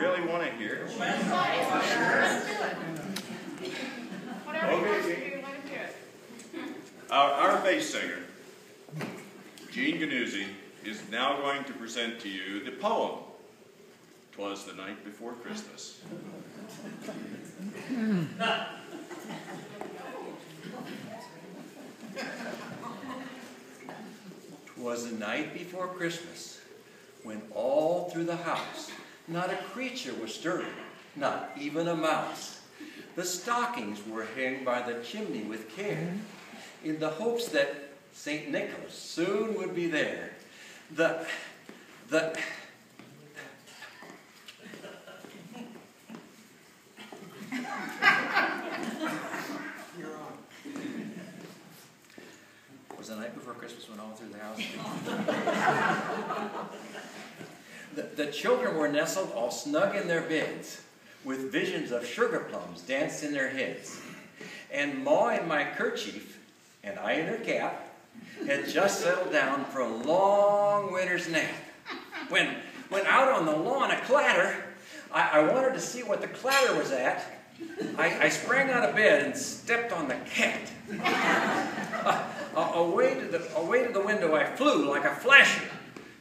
really want to hear? Okay. Our bass singer, Gene Ganuzzi, is now going to present to you the poem, "Twas the Night Before Christmas." 'Twas the night before Christmas, when all through the house not a creature was stirring, not even a mouse. The stockings were hung by the chimney with care, in the hopes that St. Nicholas soon would be there. The was the night before Christmas when all through the house. The children were nestled all snug in their beds, with visions of sugar plums danced in their heads. And Ma in my kerchief, and I in her cap, had just settled down for a long winter's nap. When out on the lawn a clatter, I wanted to see what the clatter was at. I sprang out of bed and stepped on the cat. Away to the window I flew like a flasher.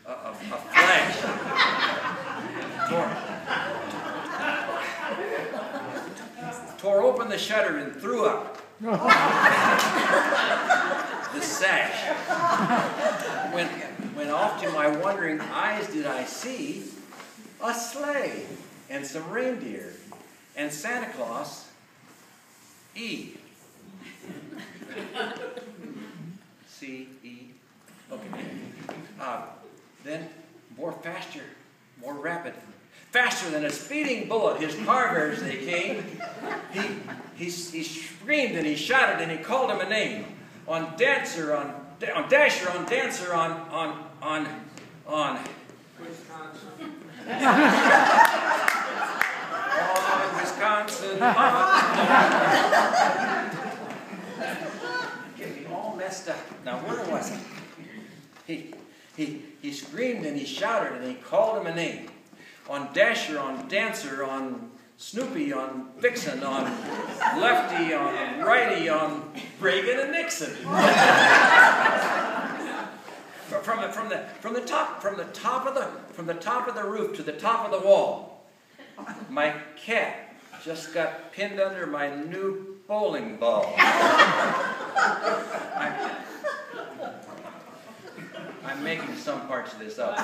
A flash. Tore open the shutter and threw up the sash. When off to my wondering eyes did I see a sleigh and some reindeer and Santa Claus E. C-E. Okay. Then more faster, more rapid, faster than a speeding bullet, his carvers they came. He screamed and he shouted and he called him a name. On Dancer, on Dasher, on Dancer, on Wisconsin. On Wisconsin. Get me all messed up. Now where was he? He screamed and he shouted and he called him a name. On Dasher, on Dancer, on Snoopy, on Vixen, on Lefty, on Righty, on Reagan and Nixon. From the top of the roof to the top of the wall. My cat just got pinned under my new bowling ball. I'm making some parts of this up.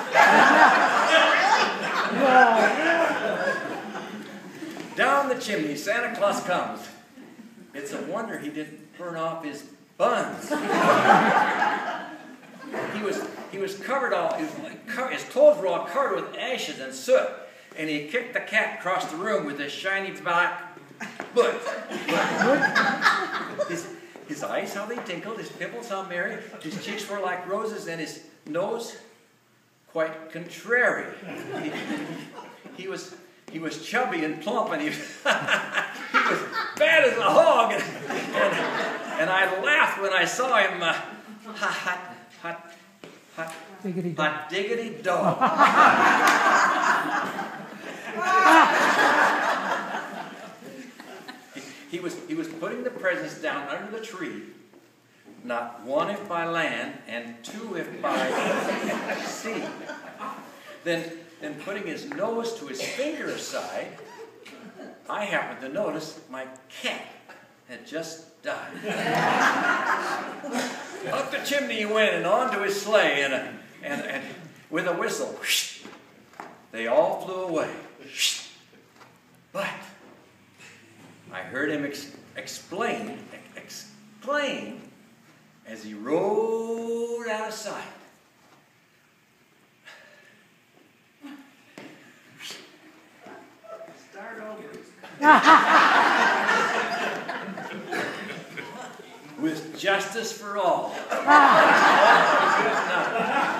Down the chimney, Santa Claus comes. It's a wonder he didn't burn off his buns. He was covered all. His clothes were all covered with ashes and soot, and he kicked the cat across the room with his shiny black foot. His eyes, how they tinkled, his pimples, how merry, his cheeks were like roses, and his nose, quite contrary. He was chubby and plump, and he was bad as a hog, and I laughed when I saw him, hot diggity dog. He was putting the presents down under the tree, not one if by land and two if by sea. Then putting his nose to his finger side, I happened to notice my cat had just died. Up the chimney he went and onto his sleigh, and with a whistle, whoosh, they all flew away. Whoosh. But I heard him explain as he rode out of sight. Start over. With justice for all.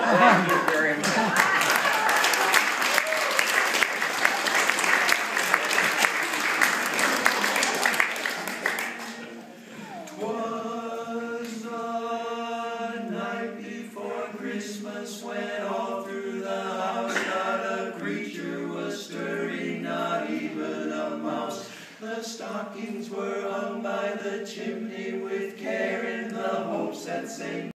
Thank you very much. Twas the night before Christmas when all through the house not a creature was stirring. the stockings were hung by the chimney with care in the hopes that St.